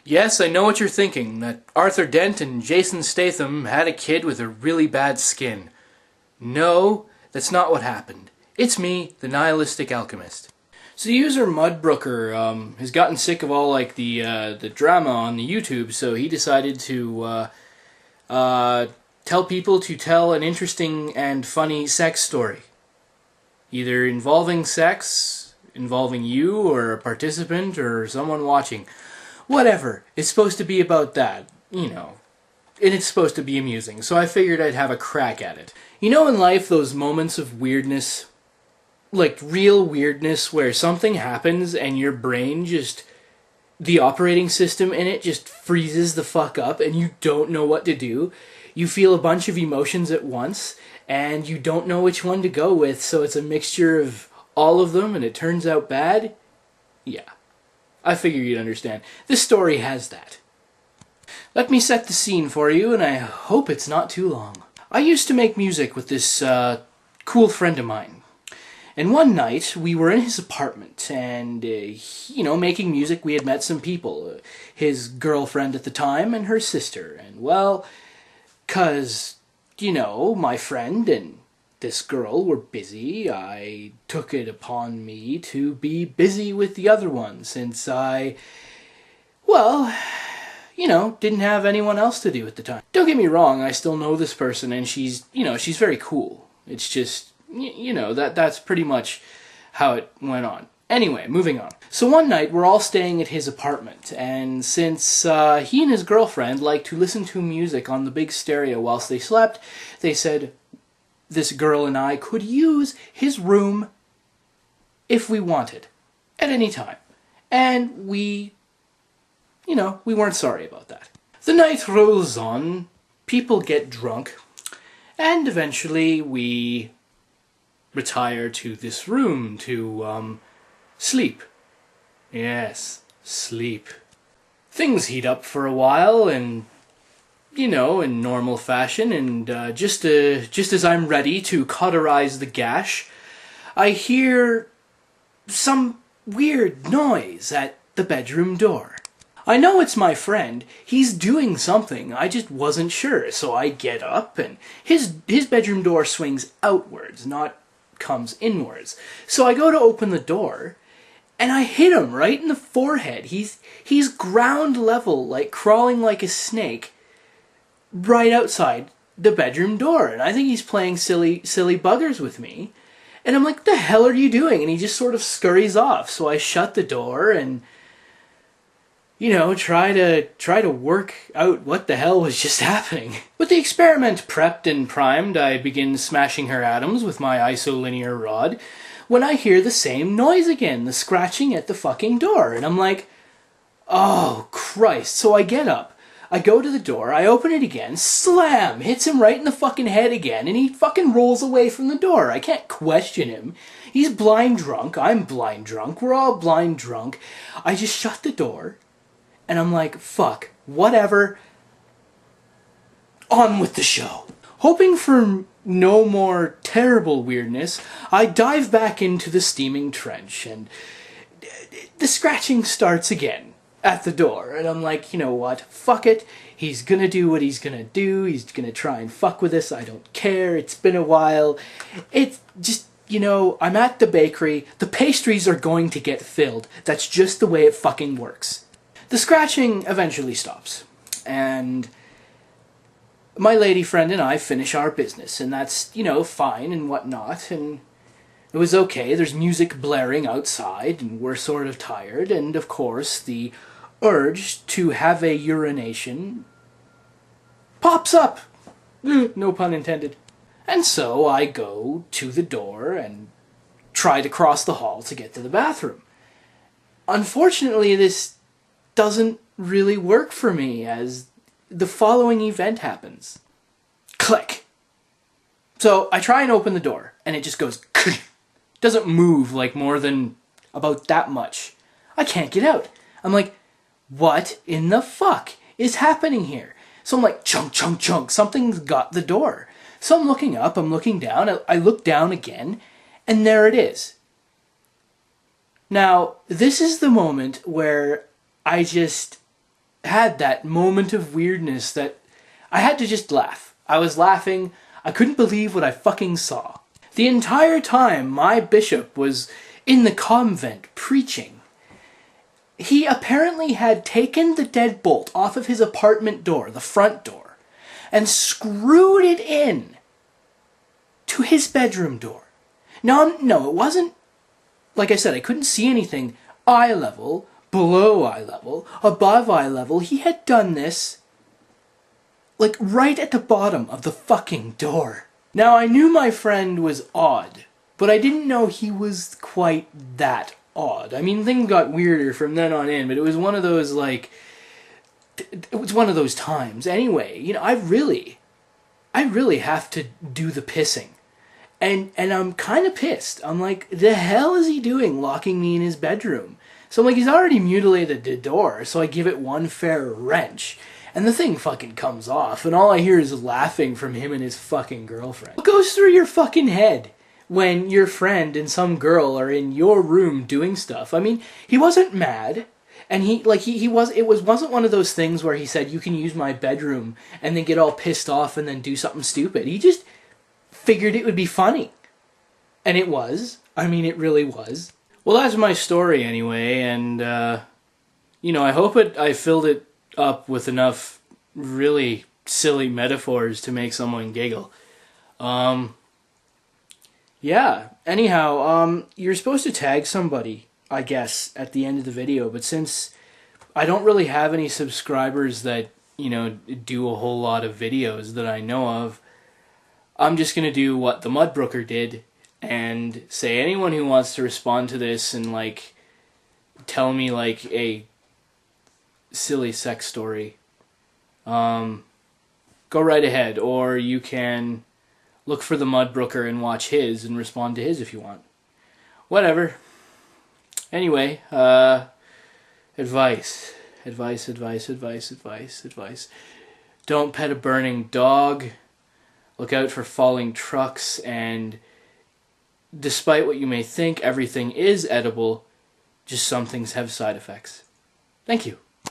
Yes, I know what you're thinking, that Arthur Dent and Jason Statham had a kid with a really bad skin. No, that's not what happened. It's me, the nihilistic alchemist. So user mudbrooker has gotten sick of all the drama on the YouTube, so he decided to tell people to tell an interesting and funny sex story. Either involving sex, involving you, or a participant, or someone watching. Whatever. It's supposed to be about that, you know. And it's supposed to be amusing, so I figured I'd have a crack at it. You know in life those moments of weirdness? Like real weirdness where something happens and your brain just... the operating system in it just freezes the fuck up and you don't know what to do. You feel a bunch of emotions at once and you don't know which one to go with, so it's a mixture of all of them and it turns out bad? Yeah. I figure you'd understand. This story has that. Let me set the scene for you, and I hope it's not too long. I used to make music with this cool friend of mine. And one night, we were in his apartment, and, making music, we had met some people. His girlfriend at the time, and her sister. And, well, 'cause, my friend and this girl were busy, I took it upon me to be busy with the other one, since I, didn't have anyone else to do at the time. Don't get me wrong, I still know this person, and she's very cool. It's just, that's pretty much how it went on. Anyway, moving on. So one night, we're all staying at his apartment, and since he and his girlfriend liked to listen to music on the big stereo whilst they slept, they said, this girl and I could use his room if we wanted, at any time. And we weren't sorry about that. The night rolls on, people get drunk, and eventually we retire to this room to, sleep. Yes, sleep. Things heat up for a while, and in normal fashion, and just as I'm ready to cauterize the gash, I hear some weird noise at the bedroom door. I know it's my friend. He's doing something. I just wasn't sure, so I get up, and his bedroom door swings outwards, not comes inwards. So I go to open the door, and I hit him right in the forehead. He's ground level, like crawling like a snake, right outside the bedroom door, and I think he's playing silly buggers with me, and I'm like, the hell are you doing? And he just sort of scurries off, so I shut the door and try to work out what the hell was just happening. With the experiment prepped and primed, I begin smashing her atoms with my isolinear rod when I hear the same noise again, the scratching at the fucking door, and I'm like, oh Christ. So I get up, I go to the door, I open it again, slam! Hits him right in the fucking head again, and he fucking rolls away from the door. I can't question him. He's blind drunk, I'm blind drunk, we're all blind drunk. I just shut the door, and I'm like, fuck, whatever. On with the show. Hoping for no more terrible weirdness, I dive back into the steaming trench, and the scratching starts again at the door, and I'm like, you know what, fuck it, he's gonna do what he's gonna do, he's gonna try and fuck with us, I don't care, it's been a while, it's just, I'm at the bakery, the pastries are going to get filled, that's just the way it fucking works. The scratching eventually stops, and my lady friend and I finish our business, and that's, fine and whatnot, and it was okay, there's music blaring outside, and we're sort of tired, and of course the urge to have a urination pops up. No pun intended. And so I go to the door and try to cross the hall to get to the bathroom. Unfortunately, this doesn't really work for me, as the following event happens. Click. So I try and open the door, and it just goes doesn't move like more than about that much. I can't get out. I'm like, what in the fuck is happening here? So I'm like, chunk, chunk, chunk, something's got the door. So I'm looking up, I'm looking down, I look down again, and there it is. Now, this is the moment where I just had that moment of weirdness that I had to just laugh. I was laughing. I couldn't believe what I fucking saw. The entire time my bishop was in the convent preaching, he apparently had taken the deadbolt off of his apartment door, the front door, and screwed it in to his bedroom door. No, it wasn't, like I said, I couldn't see anything eye level, below eye level, above eye level. He had done this, like, right at the bottom of the fucking door. Now, I knew my friend was odd, but I didn't know he was quite that odd. I mean, things got weirder from then on in, but it was one of those, like, it was one of those times. Anyway, you know, I really have to do the pissing. And I'm kind of pissed. I'm like, the hell is he doing locking me in his bedroom? So I'm like, he's already mutilated the door, so I give it one fair wrench. And the thing fucking comes off, and all I hear is laughing from him and his fucking girlfriend. What goes through your fucking head when your friend and some girl are in your room doing stuff? I mean, he wasn't mad, and it wasn't one of those things where he said, you can use my bedroom, and then get all pissed off and then do something stupid. He just figured it would be funny. And it was. I mean, it really was. Well, that's my story anyway, and, you know, I hope I filled it up with enough really silly metaphors to make someone giggle. Yeah, anyhow, you're supposed to tag somebody, I guess, at the end of the video, but since I don't really have any subscribers that, you know, do a whole lot of videos that I know of, I'm just gonna do what the Mudbrooker did and say anyone who wants to respond to this and, like, tell me, like, a silly sex story, go right ahead, or you can look for the Mudbrooker and watch his and respond to his if you want. Whatever. Anyway, advice. Don't pet a burning dog. Look out for falling trucks, and despite what you may think, everything is edible, just some things have side effects. Thank you.